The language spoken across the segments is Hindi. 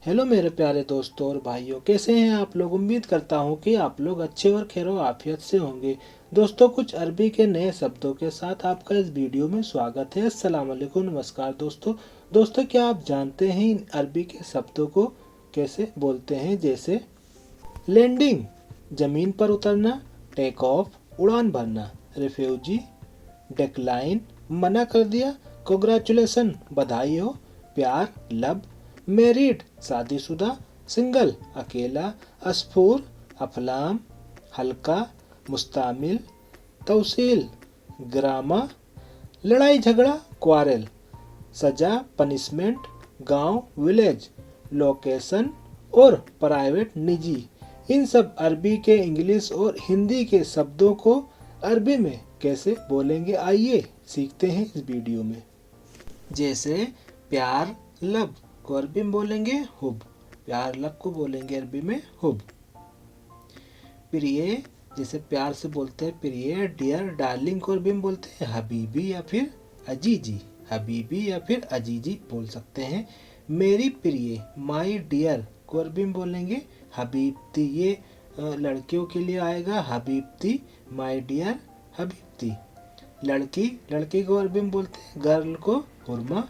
हेलो मेरे प्यारे दोस्तों और भाइयों, कैसे हैं आप लोग। उम्मीद करता हूं कि आप लोग अच्छे और खैरो आफियत से होंगे। दोस्तों, कुछ अरबी के नए शब्दों के साथ आपका इस वीडियो में स्वागत है। अस्सलाम वालेकुम, नमस्कार दोस्तों, क्या आप जानते हैं इन अरबी के शब्दों को कैसे बोलते हैं। जैसे लैंडिंग, जमीन पर उतरना। टेक ऑफ, उड़ान भरना। रिफ्यूजी, डेक्लाइन, मना कर दिया। कॉन्ग्रेचुलेसन, बधाई हो। प्यार, लब। मैरिड, शादीशुदा। सिंगल, अकेला। अस्फूर, अफलाम। हल्का, मुस्तामिल। तौसील, ग्रामा। लड़ाई झगड़ा, क्वारल। सजा, पनिशमेंट। गांव, विलेज। लोकेशन और प्राइवेट, निजी। इन सब अरबी के इंग्लिश और हिंदी के शब्दों को अरबी में कैसे बोलेंगे, आइए सीखते हैं इस वीडियो में। जैसे प्यार लब को अरबी में बोलेंगे हुब। प्यार लब को बोलेंगे अरबी में हुब। प्रिय, जैसे प्यार से बोलते हैं प्रिय। डियर, डार्लिंग को अरबी में बोलते हैं हबीबी या फिर अजीजी। हबीबी या फिर अजीजी बोल सकते हैं। मेरी प्रिय, माई डियर को अरबी में बोलेंगे हबीबती। ये लड़कियों के लिए आएगा हबीबती, माई डियर हबीबती। लड़की, लड़की को अरबी में बोलते हैं गर्ल को हुरमा।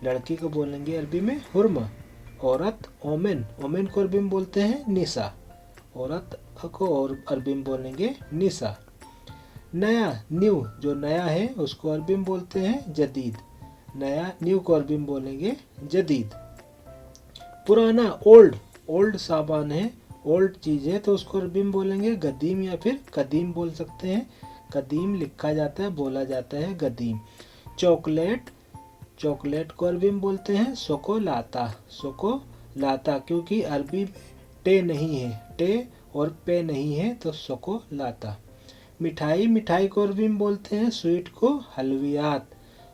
लड़की को बोलेंगे अरबी में हुरमा। औरत, ओमेन, ओमेन को अरबी में बोलते हैं निसा। औरत को और अरबी में बोलेंगे निसा। नया, न्यू, जो नया है उसको अरबी में बोलते हैं जदीद। नया, न्यू को अरबी में बोलेंगे जदीद। पुराना, ओल्ड, ओल्ड सामान है, ओल्ड चीज़ है तो उसको अरबी में बोलेंगे गदीम या फिर कदीम बोल सकते हैं। कदीम लिखा जाता है, बोला जाता है गदीम। चॉकलेट, चॉकलेट को अरबी में बोलते हैं सोकोलाता। सोकोलाता, क्योंकि अरबी में टे नहीं है, टे और पे नहीं है तो सोकोलाता। मिठाई, मिठाई को अरबी में बोलते हैं स्वीट को हलवियात।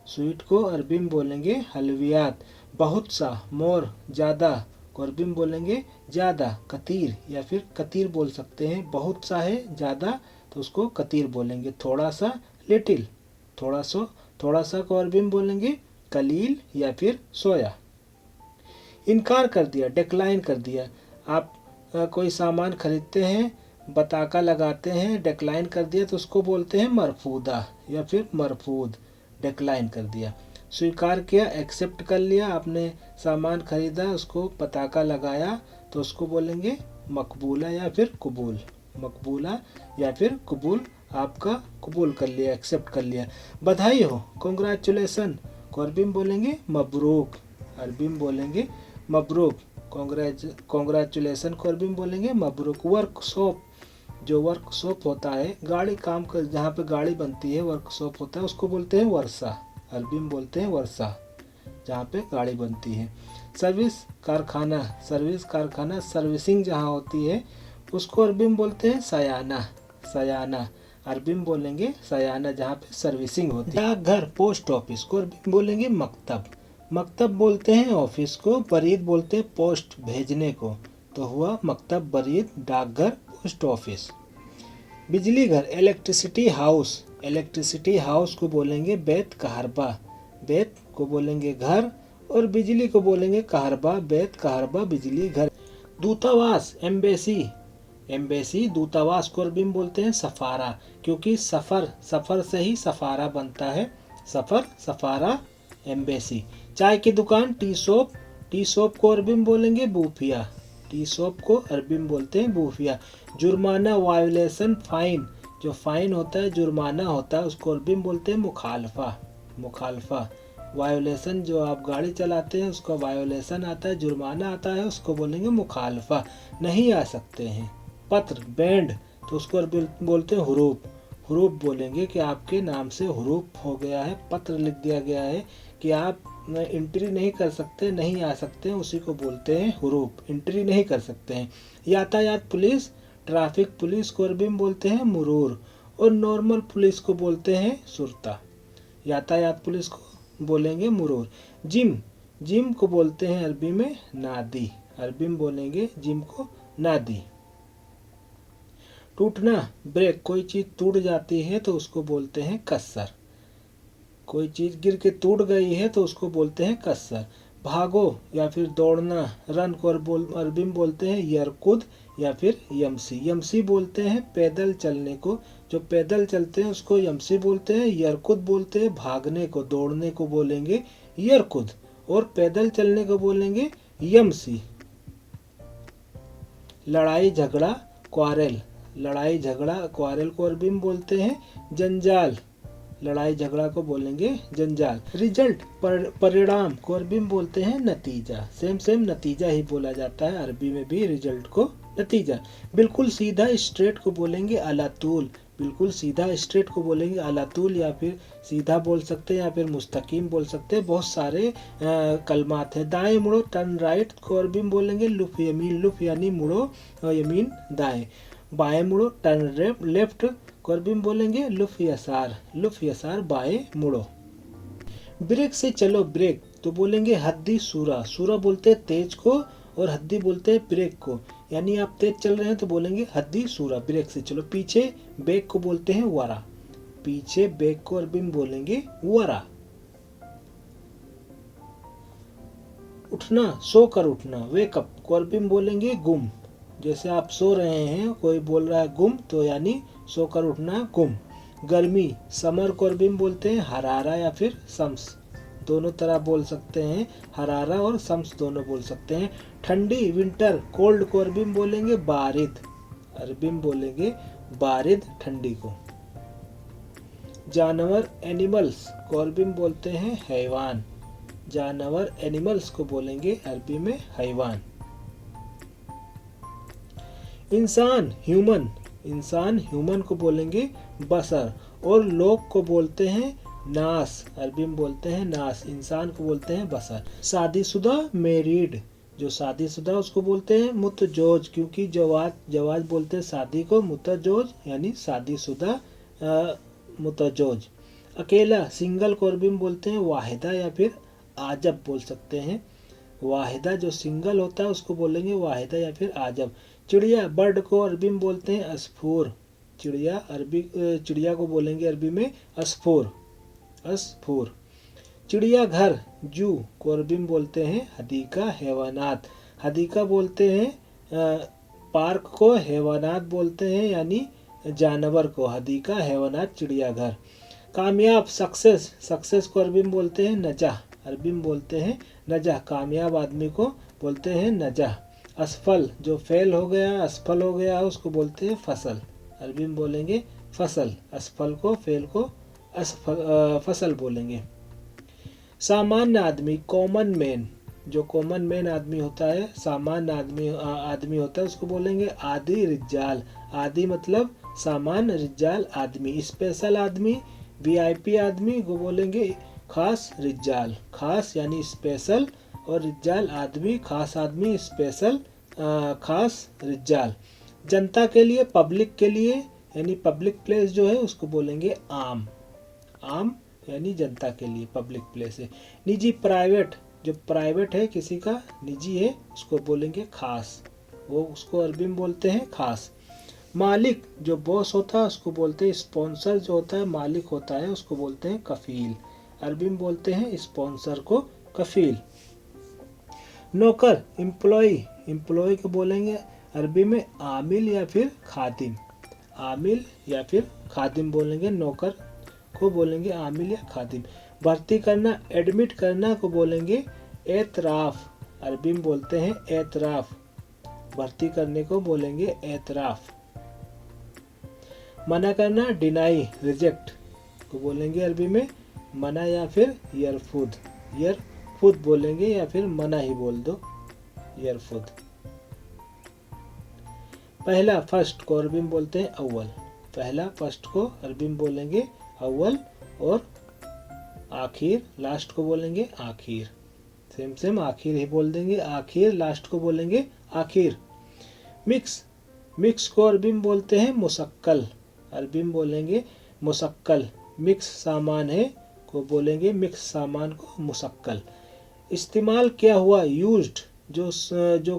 स्वीट को अरबी में बोलेंगे हलवियात। बहुत सा, मोर, ज़्यादा को अरबी में बोलेंगे ज़्यादा। कतीर या फिर कतीर बोल सकते हैं। बहुत सा है, ज़्यादा, तो उसको कतीर बोलेंगे। थोड़ा सा, लिटिल। थोड़ा सा को अरबी में बोलेंगे कलील या फिर सोया। इनकार कर दिया, डिक्लाइन कर दिया। आप कोई सामान खरीदते हैं, बताका लगाते हैं, डिक्लाइन कर दिया तो उसको बोलते हैं मरफूदा या फिर मरफूद। डिक्लाइन कर दिया। स्वीकार किया, एक्सेप्ट कर लिया। आपने सामान खरीदा, उसको पताका लगाया तो उसको बोलेंगे मकबूला या फिर कबूल। मकबूला या फिर कबूल, आपका कबूल कर लिया, एक्सेप्ट कर लिया। बधाई हो, कॉन्ग्रेचुलेसन को अरबी में बोलेंगे मबरूक। अरबी में बोलेंगे मबरूक। कॉन्ग्रेचुलेसन को अरबी में बोलेंगे मबरूक। वर्कशॉप, जो वर्कशॉप होता है, गाड़ी काम कर, जहाँ पे गाड़ी बनती है वर्कशॉप होता है, उसको बोलते हैं वर्षा। अरबी में बोलते हैं वर्षा, जहाँ पे गाड़ी बनती है। सर्विस, कारखाना। सर्विस, कारखाना, सर्विसिंग जहाँ होती है उसको अरबी में बोलते हैं सयाना। सयाना, अरबी में बोलेंगे सयाना, जहाँ पे सर्विसिंग होती है। डाकघर, पोस्ट ऑफिस को अरबी में बोलेंगे मकतब। मकतब बोलते हैं ऑफिस को, बरीद बोलते हैं पोस्ट, भेजने को। तो हुआ मकतब, बरीद, डाकघर, पोस्ट ऑफिस। बिजली घर, इलेक्ट्रिसिटी हाउस। इलेक्ट्रिसिटी हाउस को बोलेंगे बैत कहरबा। बैत को बोलेंगे घर और बिजली को बोलेंगे कहरबा। बैत कहरबा, बिजली घर। दूतावास, एम्बेसी। एम्बेसी, दूतावास को अरबी में बोलते हैं सफारा, क्योंकि सफ़र, सफ़र से ही सफारा बनता है। सफ़र, सफारा, एम्बेसी। चाय की दुकान, टी शॉप। टी शॉप को अरबी में बोलेंगे बूफिया। टी शॉप को अरबी में बोलते हैं बूफिया। जुर्माना, वायोलेशन, फाइन, जो फाइन होता है, जुर्माना होता है, उसको अरबी में बोलते हैं मुखालफा। मुखालफा, वायोलेशन, जो आप गाड़ी चलाते हैं उसका वायोलेशन आता है, जुर्माना आता है, उसको बोलेंगे मुखालफा। नहीं आ सकते हैं। पत्र, बैंड, तो उसको अरबी बोलते हैं हुरूफ। हुरूफ बोलेंगे कि आपके नाम से हुरूफ हो गया है, पत्र लिख दिया गया है कि आप एंट्री नहीं कर सकते, नहीं आ सकते हैं, उसी को बोलते हैं हुरूफ। एंट्री नहीं कर सकते हैं। यातायात पुलिस, ट्रैफिक पुलिस को अरबी में बोलते हैं मुरूर और नॉर्मल पुलिस को बोलते हैं सुरता। यातायात पुलिस को बोलेंगे मुरूर। जिम, जिम को बोलते हैं अरबी में नादी। अरबी में बोलेंगे जिम को नादी। टूटना, ब्रेक, कोई चीज़ टूट जाती है तो उसको बोलते हैं कस्सर। कोई चीज़ गिर के टूट गई है तो उसको बोलते हैं कस्सर। भागो या फिर दौड़ना, रन को अरबी में बोलते हैं यरकुद या फिर यमसी। यमसी बोलते हैं पैदल चलने को, जो पैदल चलते हैं उसको यमसी बोलते हैं। यरकुद बोलते हैं भागने को, दौड़ने को बोलेंगे यरकुद, और पैदल चलने को बोलेंगे यमसी। लड़ाई झगड़ा क्वारेल, लड़ाई झगड़ा क्वारेल को अरबी में बोलते हैं जंजाल, लड़ाई झगड़ा को बोलेंगे जंजाल। रिजल्ट परिणाम को अरबी में बोलते हैं नतीजा। सेम नतीजा ही बोला जाता है अरबी में भी रिजल्ट को नतीजा। बिल्कुल सीधा स्ट्रेट को बोलेंगे अलातूल, बिल्कुल सीधा स्ट्रेट को बोलेंगे अलातूल, या फिर सीधा बोल सकते हैं या फिर मुस्तकीम बोल सकते हैं। बहुत सारे कलमात हैं। दाएं मुड़ो टर्न राइट को अरबी में बोलेंगे लुफ यमीन, लुफ यानी मुड़ो यमीन दाएं। बाएं मुड़ो टर्न लेफ्ट को अरबी में बोलेंगे लुफ यसार, लुफ यसार बाएं मुड़ो। ब्रेक से चलो ब्रेक तो बोलेंगे हद्दी सूरा, सूरा बोलते हैं तेज को और हद्दी बोलते हैं ब्रेक को, यानी आप तेज चल रहे हैं तो बोलेंगे हद्दी सूरा, ब्रेक से चलो। पीछे बैक को बोलते हैं वरा, पीछे बैक को अरबी में बोलेंगे वरा। उठना सोकर उठना वेकअप को अरबी में बोलेंगे गुम, जैसे आप सो रहे हैं कोई बोल रहा है गुम तो यानी सोकर उठना गुम। गर्मी समर को अरबी में बोलते हैं हरारा या फिर शम्स, दोनों तरह बोल सकते हैं, हरारा और शम्स दोनों बोल सकते हैं। ठंडी विंटर कोल्ड को अरबी में बोलेंगे बारिद, अरबी में बोलेंगे बारिद ठंडी को। जानवर एनिमल्स को अरबी में बोलते हैं हैवान, जानवर एनिमल्स को बोलेंगे अरबी में हैवान। इंसान ह्यूमन, इंसान ह्यूमन को बोलेंगे बसर, और लोग को बोलते हैं नास, अरबी में बोलते हैं नास, इंसान को बोलते हैं बसर। शादीशुदा मैरिड, जो शादीशुदा उसको बोलते हैं मुतजोज, क्योंकि जवाज बोलते हैं शादी को, मुतजोज यानी शादीशुदा मुतजोज। अकेला सिंगल को अरबी में बोलते हैं वाहिदा या फिर आजब बोल सकते हैं, वाहिदा जो सिंगल होता है उसको बोलेंगे वाहिदा या फिर आजब। चिड़िया बर्ड को अरबी में बोलते हैं अस्फूर, चिड़िया को बोलेंगे अरबी में अस्फूर, अस्फूर। चिड़िया घर जू को अरबी में बोलते हैं हदीका हैवानात, हदीका बोलते हैं पार्क को, हैवानात बोलते हैं यानी जानवर को, हदीका हैवानात चिड़ियाघर। कामयाब सक्सेस, सक्सेस को अरबी में बोलते हैं नजाह, अरबी में बोलते हैं नजाह, कामयाब आदमी को बोलते हैं नजाह। असफल जो फेल हो गया, असफल हो गया उसको बोलते हैं फसल, अरबी में बोलेंगे फसल, असफल को फेल को फसल बोलेंगे। सामान्य आदमी कॉमन मैन, जो कॉमन मैन आदमी होता है, सामान्य आदमी होता है उसको बोलेंगे आदि रिजाल, आदि मतलब सामान्य, रिजाल आदमी। स्पेशल आदमी वीआईपी आदमी को बोलेंगे खास रिजाल, खास यानी स्पेशल, और रिजाल आदमी खास आदमी, स्पेशल खास रिजाल। जनता के लिए पब्लिक के लिए यानी पब्लिक प्लेस जो है उसको बोलेंगे आम, आम यानी जनता के लिए पब्लिक प्लेस है। निजी प्राइवेट, जो प्राइवेट है किसी का निजी है उसको बोलेंगे खास, वो उसको अरबी में बोलते हैं खास। मालिक जो बॉस होता है उसको बोलते हैं स्पॉन्सर, जो होता है मालिक होता है उसको बोलते हैं कफील, अरबी में बोलते हैं स्पॉन्सर को कफील। नौकर एम्प्लॉय, एम्प्लॉय को बोलेंगे अरबी में आमिल या फिर खादिम, आमिल या फिर खादिम बोलेंगे, नौकर को बोलेंगे आमिल या खादिम। भर्ती करना एडमिट करना को बोलेंगे एतराफ, अरबी में बोलते हैं एतराफ, भर्ती करने को बोलेंगे एतराफ। मना करना डिनाई रिजेक्ट को बोलेंगे अरबी में मना या फिर यरफुद, यरफुद बोलेंगे या फिर मना ही बोल दो यरफुद। पहला फर्स्ट को अरबी में बोलते हैं अव्वल, पहला फर्स्ट को अरबी में बोलेंगे अव्वल, और आखिर लास्ट को बोलेंगे आखिर, सेम आखिर ही बोल देंगे, आखिर लास्ट को बोलेंगे आखिर। मिक्स, मिक्स को अरबी में बोलते हैं मुशक्कल, अरबी में बोलेंगे मुशक्कल। मिक्स सामान है को बोलेंगे मिक्स सामान को मुशक्कल। इस्तेमाल किया हुआ यूज्ड, जो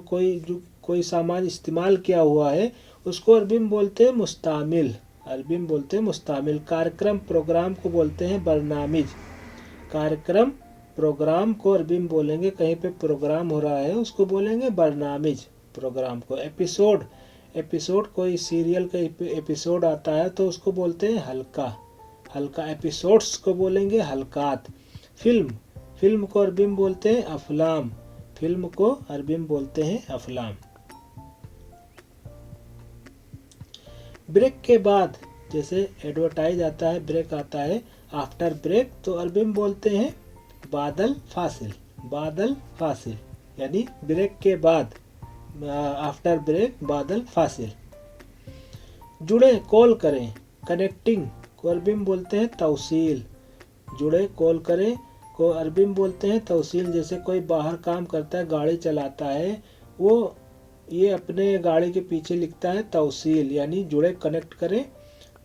कोई सामान इस्तेमाल किया हुआ है उसको अरबी में बोलते हैं मुस्तामिल, अरबी में बोलते हैं मुस्तामिल। कार्यक्रम प्रोग्राम को बोलते हैं बरनामिज, कार्यक्रम प्रोग्राम को अरबी में बोलेंगे, कहीं पे प्रोग्राम हो रहा है उसको बोलेंगे बरनामिज, प्रोग्राम को। एपिसोड, एपिसोड कोई सीरियल का एपिसोड आता है तो उसको बोलते हैं हल्का, हल्का। एपिसोड्स को बोलेंगे हल्कात। फिल्म, फिल्म को अरबी में बोलते हैं अफलाम, फिल्म को अरबी में बोलते हैं अफलाम। ब्रेक के बाद, जैसे एडवर्टाइज आता है, ब्रेक आता है, आफ्टर ब्रेक, तो अरबी में बोलते हैं बादल फासिल, बादल फासिल, यानी ब्रेक के बाद, आफ्टर ब्रेक बादल फासिल। जुड़े कॉल करें, कनेक्टिंग को अरबी में बोलते हैं तौसील, जुड़े कॉल करें को अरबी में बोलते हैं तौसील। जैसे कोई बाहर काम करता है, गाड़ी चलाता है, वो ये अपने गाड़ी के पीछे लिखता है तौसील, यानी जुड़े कनेक्ट करें।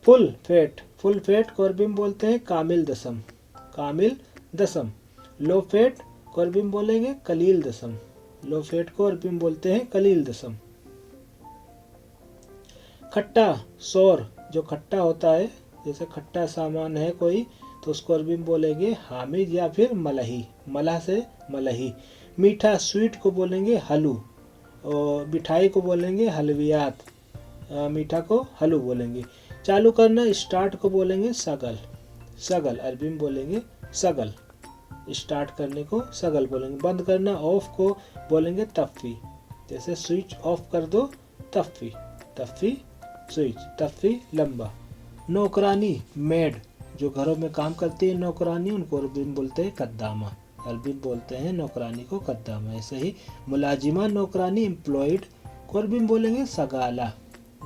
फुल फैट, फुल फैट को अरबी में बोलते हैं कामिल दसम, कामिल दसम। लो फैट को अरबी में बोलेंगे कलील दसम, लो फैट को अरबी में बोलते हैं कलील दसम। खट्टा, सौर, जो खट्टा होता है, जैसे खट्टा सामान है कोई, तो उसको अरबी में बोलेंगे हामिद या फिर मलही, मलह से मलही। मीठा, स्वीट को बोलेंगे हलू, और मिठाई को बोलेंगे हलवियात, मीठा को हलू बोलेंगे। चालू करना, स्टार्ट को बोलेंगे सगल, सगल अरबी में बोलेंगे सगल, स्टार्ट करने को सगल बोलेंगे। बंद करना, ऑफ को बोलेंगे तफ़ी, जैसे स्विच ऑफ कर दो तफ़ी, तफ़ी स्विच, तफ़ी लंबा। नौकरानी, मेड, जो घरों में काम करती है नौकरानी, उनको अरबी में बोलते हैं कद्दामा, अरबी में बोलते हैं नौकरानी को कद्दामा। ऐसे ही मुलाजिमा नौकरानी, एम्प्लॉयड को अरबी में बोलेंगे सगाला,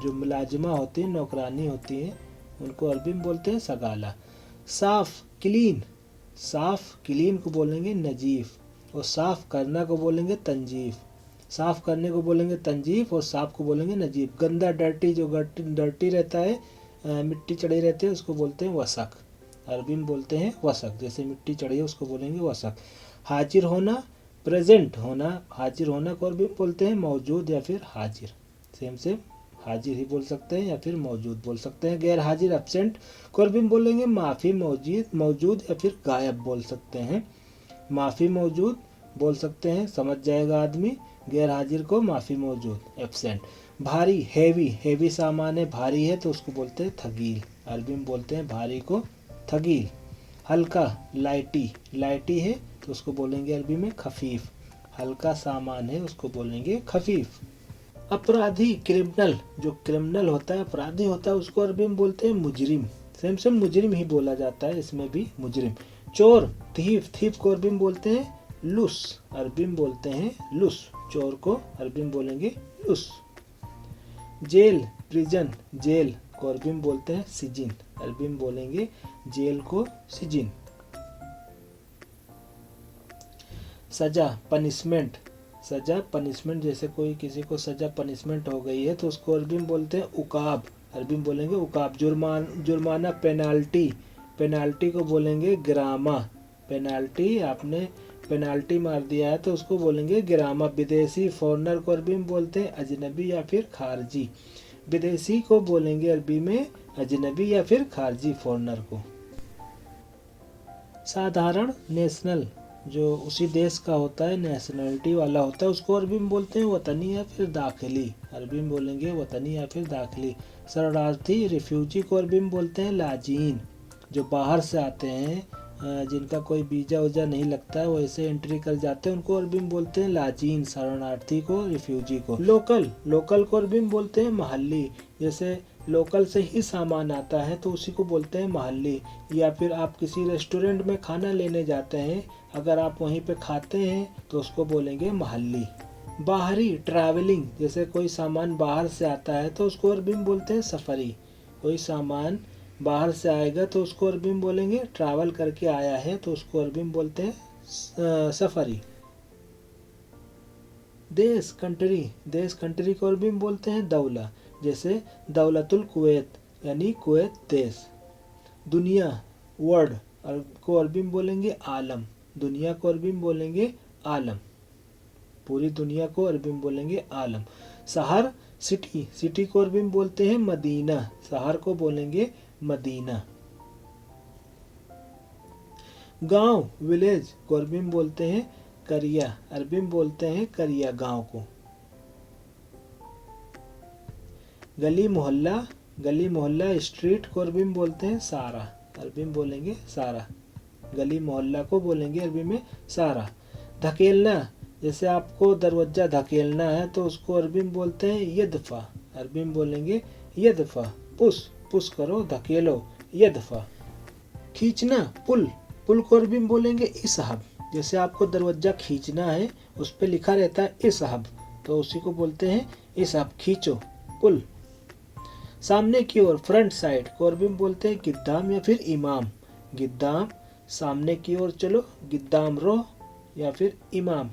जो मुलाजिमा होती है नौकरानी होती है उनको अरबी में बोलते हैं सगाला। साफ, क्लीन, साफ क्लीन को बोलेंगे नजीफ, और साफ करना को बोलेंगे तंजीफ, साफ करने को बोलेंगे तंजीफ, और साफ को बोलेंगे नजीफ। गंदा, डर्टी, जो डर्टी रहता है, मिट्टी चढ़ी रहती है, उसको बोलते हैं वसक, अरबी में बोलते हैं वसक, जैसे मिट्टी चढ़ी है उसको बोलेंगे वसक। हाजिर होना, प्रेजेंट होना, हाजिर होना को अरबी में बोलते हैं मौजूद या फिर हाजिर, सेम सेम, हाजिर ही बोल सकते हैं या फिर मौजूद बोल सकते हैं। गैर हाजिर, एब्सेंट को अरबी में बोलेंगे माफ़ी, मौजूद या फिर गायब बोल सकते हैं, माफ़ी मौजूद बोल सकते हैं, समझ जाएगा आदमी। गैर हाजिर को माफ़ी मौजूद, एब्सेंट। भारी, हैवी, हैवी सामान है, भारी है, तो उसको बोलते हैं थगील, अरबी में बोलते हैं भारी को थगील। हल्का, लाइटी, लाइटी है तो उसको बोलेंगे अरबी में खफीफ, हल्का सामान है उसको बोलेंगे खफीफ। अपराधी, क्रिमिनल, जो क्रिमिनल होता है, अपराधी होता है, उसको अरबी में बोलते हैं मुजरिम, सेम सेम मुजरिम ही बोला जाता है, इसमें भी मुजरिम। चोर, थीफ, थीफ को अरबी में बोलते हैं लुस, अरबी में बोलते हैं लुस, चोर को अरबी में बोलेंगे लुस। जेल, प्रिजन, जेल को अरबी में बोलते हैं सिजिन, अरबी में बोलेंगे जेल को सिजिन। सजा, पनिशमेंट, सजा पनिशमेंट, जैसे कोई किसी को सजा पनिशमेंट हो गई है तो उसको अरबी में बोलते हैं उकाब, अरबी में बोलेंगे उकाब। जुर्माना, पेनाल्टी, पेनाल्टी को बोलेंगे गिरामा, पेनाल्टी, आपने पेनाल्टी मार दिया है तो उसको बोलेंगे गिरामा। विदेशी, फॉरनर को अरबी में बोलते हैं अजनबी या फिर खारजी, विदेशी को बोलेंगे अरबी में अजनबी या फिर खारजी, फॉरनर को। साधारण, नेशनल, जो उसी देश का होता है, नेशनलिटी वाला होता है, उसको अरबी में बोलते हैं वतनी या फिर दाखिली, अरबी में बोलेंगे वतनी या फिर दाखिली। शरणार्थी, रिफ्यूजी को अरबी में बोलते हैं लाजीन, जो बाहर से आते हैं, जिनका कोई वीज़ा वजा नहीं लगता है, वो ऐसे एंट्री कर जाते हैं, उनको अरबी में बोलते हैं लाजीन, शरणार्थी को, रिफ्यूजी को। लोकल, लोकल को अरबी में बोलते हैं महल्ली, जैसे लोकल से ही सामान आता है तो उसी को बोलते हैं महल्ली। या फिर आप किसी रेस्टोरेंट में खाना लेने जाते हैं, अगर आप वहीं पे खाते हैं तो उसको बोलेंगे महल्ली। बाहरी, ट्रैवलिंग, जैसे कोई सामान बाहर से आता है तो उसको अरबी में बोलते हैं सफ़री, कोई सामान बाहर से आएगा तो उसको अरबी में बोलेंगे ट्रैवल करके आया है तो उसको अरबी में बोलते हैं सफ़री। देश, कंट्री, देश कंट्री को अरबी में बोलते हैं दौला, जैसे दौलतुल कुवैत, यानी कुवैत देश। दुनिया, वर्ल्ड, को अरबी में बोलेंगे आलम, दुनिया को अरबी में बोलेंगे आलम, पूरी दुनिया को अरबी में बोलेंगे आलम। शहर, सिटी, सिटी को अरबी में बोलते हैं मदीना, शहर को बोलेंगे मदीना। गांव विलेज को अरबी में बोलते हैं करिया, अरबी में बोलते हैं करिया गांव को। गली मोहल्ला स्ट्रीट को अरबी में बोलते हैं सारा, अरबी में बोलेंगे सारा। गली मोहल्ला को बोलेंगे अरबी में सारा। धकेलना, जैसे आपको दरवाजा धकेलना है तो उसको अरबी में बोलते हैं यदफा, अरबी में बोलेंगे यदफा। पुश करो, धकेलो, यदफा। खींचना, पुल को अरबी में बोलेंगे इसहब, जैसे आपको दरवाजा खींचना है उस पे लिखा रहता है इसहब, तो उसी को बोलते हैं इसहब, खींचो, पुल। सामने की ओर फ्रंट साइड को अरबी में बोलते हैं गिद्दाम या फिर इमाम। गिद्दाम, सामने की ओर चलो, गिद्दाम रो या फिर इमाम।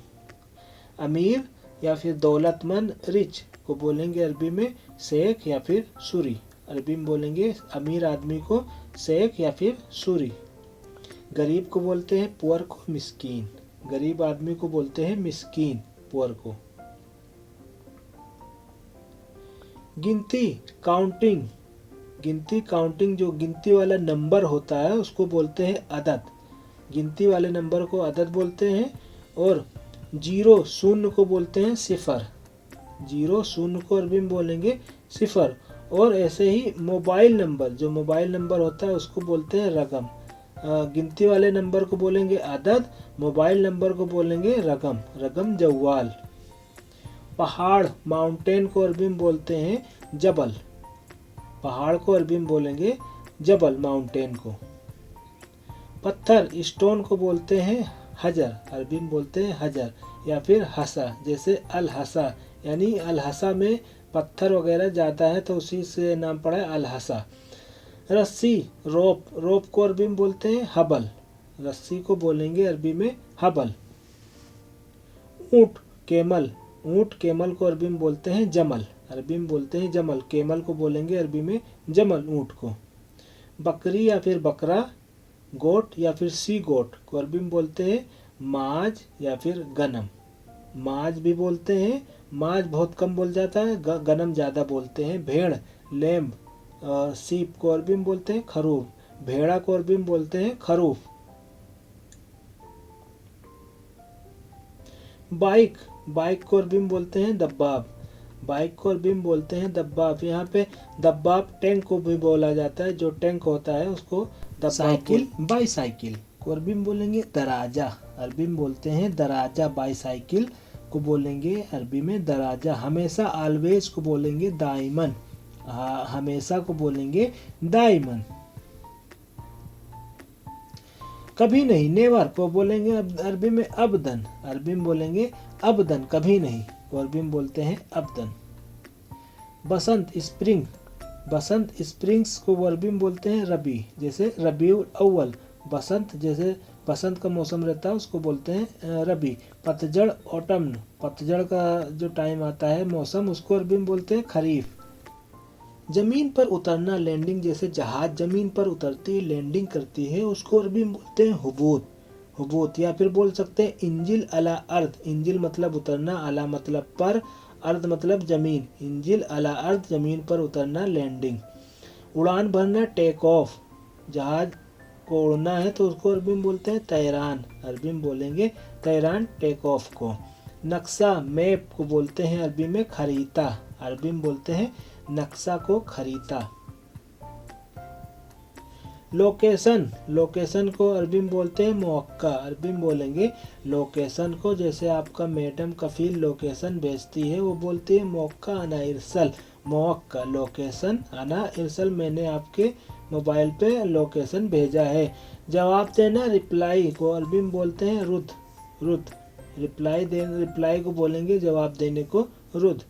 अमीर या फिर दौलतमंद रिच को बोलेंगे अरबी में शेख या फिर सूरी, अरबी में बोलेंगे अमीर आदमी को शेख या फिर सूरी। गरीब को बोलते हैं पुअर को मिस्कीन, गरीब आदमी को बोलते हैं मिस्कीन, पुअर को। गिनती, काउंटिंग जो गिनती वाला नंबर होता है उसको बोलते हैं अदद, गिनती वाले नंबर को अदद बोलते हैं। और जीरो शून्य को बोलते हैं सिफर, जीरो शून्य को अरबी में बोलेंगे सिफर। और ऐसे ही मोबाइल नंबर, जो मोबाइल नंबर होता है उसको बोलते हैं रकम। गिनती वाले नंबर को बोलेंगे अदद, मोबाइल नंबर को बोलेंगे रकम, रकम जवाल। पहाड़ माउंटेन को अरबी में बोलते हैं जबल, पहाड़ को अरबी में बोलेंगे जबल, माउंटेन को। पत्थर स्टोन को बोलते हैं हजर, अरबी में बोलते हैं हजर या फिर हसा, जैसे अल हसा, यानी अल हसा में पत्थर वगैरह ज़्यादा है तो उसी से नाम पड़ा है अल हसा। रस्सी रोप को अरबी में बोलते हैं हबल, रस्सी को बोलेंगे अरबी में हबल। ऊँट केमल को अरबी में बोलते हैं जमल, अरबी में बोलते हैं जमल, केमल को बोलेंगे अरबी में जमल, ऊँट को। बकरी या फिर बकरा, गोट या फिर सी गोट को अरबी में बोलते हैं माज या फिर गनम, माज भी बोलते हैं, माज बहुत कम बोल जाता है, गनम ज़्यादा बोलते हैं। भेड़ लैम्ब, सीप को अरबी में बोलते हैं खरूफ, भेड़ा को अरबी में बोलते हैं खरूफ। बाइक को अरबी में बोलते हैं दब्बाब, बाइक को अरबी में बोलते हैं दब्बाब। यहाँ पे दब्बाब टैंक को भी बोला जाता है, जो टैंक होता है उसको साइकिल, बाईसाइकिल को अरबी में बोलेंगे दराजा, अरबी में बोलते हैं दराजा। बाईसाइकिल को बोलेंगे अरबी में दराजा। हमेशा ऑलवेज को बोलेंगे दाइमन, हमेशा को बोलेंगे दाइमन। कभी नहीं नेवर को बोलेंगे अरबी में अबदन, अरबी में बोलेंगे अबदन, कभी नहीं को अरबी में बोलते हैं अबदन। बसंत स्प्रिंग्स को अरबी में बोलते हैं रबी, जैसे रबीउल अव्वल, बसंत जैसे बसंत का मौसम रहता है उसको बोलते हैं रबी। पतझड़ ऑटम, पतझड़ का जो टाइम आता है मौसम, उसको अरबी में बोलते हैं खरीफ। जमीन पर उतरना लैंडिंग, जैसे जहाज जमीन पर उतरती है लैंडिंग करती है उसको अरबी में बोलते हैं हुबूत। या फिर बोल सकते हैं इंजिल अला अर्द, इंजिल मतलब उतरना, अला मतलब पर, अर्द मतलब जमीन, इंजिल अला अर्द जमीन पर उतरना लैंडिंग। उड़ान भरना टेक ऑफ, जहाज को उड़ना है तो उसको अरबी में बोलते हैं तैरान, अरबी में बोलेंगे तैरान टेक ऑफ को। नक्शा मैप को बोलते हैं अरबी में खरीता, अरबी में बोलते हैं नक्शा को खरीता। लोकेशन को अरबी में बोलते हैं मौका, अरबी में बोलेंगे लोकेशन को। जैसे आपका मैडम कफील लोकेशन भेजती है वो बोलती है मौका अना इरसल, मौका लोकेशन अना इरसल, मैंने आपके मोबाइल पे लोकेशन भेजा है। जवाब देना रिप्लाई को अरबी में बोलते हैं रुद, रिप्लाई को बोलेंगे जवाब देने को रुद।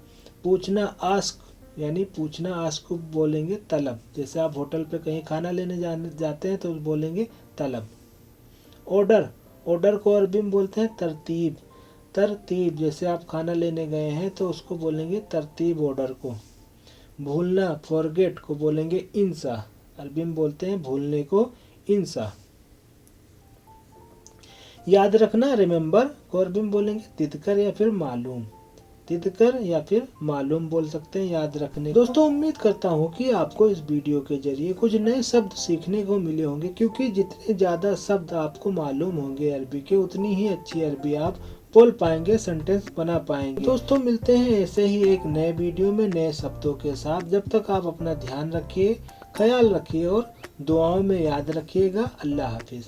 पूछना आस्क, यानी पूछना आस्क को बोलेंगे तलब, जैसे आप होटल पे कहीं खाना लेने जाते हैं तो बोलेंगे तलब। ऑर्डर को अरबी में बोलते हैं तरतीब, जैसे आप खाना लेने गए हैं तो उसको बोलेंगे तरतीब ऑर्डर को। भूलना फॉरगेट को बोलेंगे इंसा, अरबी में बोलते हैं भूलने को इंसा। याद रखना रिमेम्बर को अरबी में बोलेंगे तिदकर या फिर मालूम। तिदकर या फिर मालूम बोल सकते हैं याद रखने। दोस्तों उम्मीद करता हूँ कि आपको इस वीडियो के जरिए कुछ नए शब्द सीखने को मिले होंगे, क्योंकि जितने ज़्यादा शब्द आपको मालूम होंगे अरबी के, उतनी ही अच्छी अरबी आप बोल पाएंगे, सेंटेंस बना पाएंगे। दोस्तों मिलते हैं ऐसे ही एक नए वीडियो में नए शब्दों के साथ। जब तक आप अपना ध्यान रखिए, ख्याल रखिए और दुआओं में याद रखिएगा। अल्लाह हाफिज।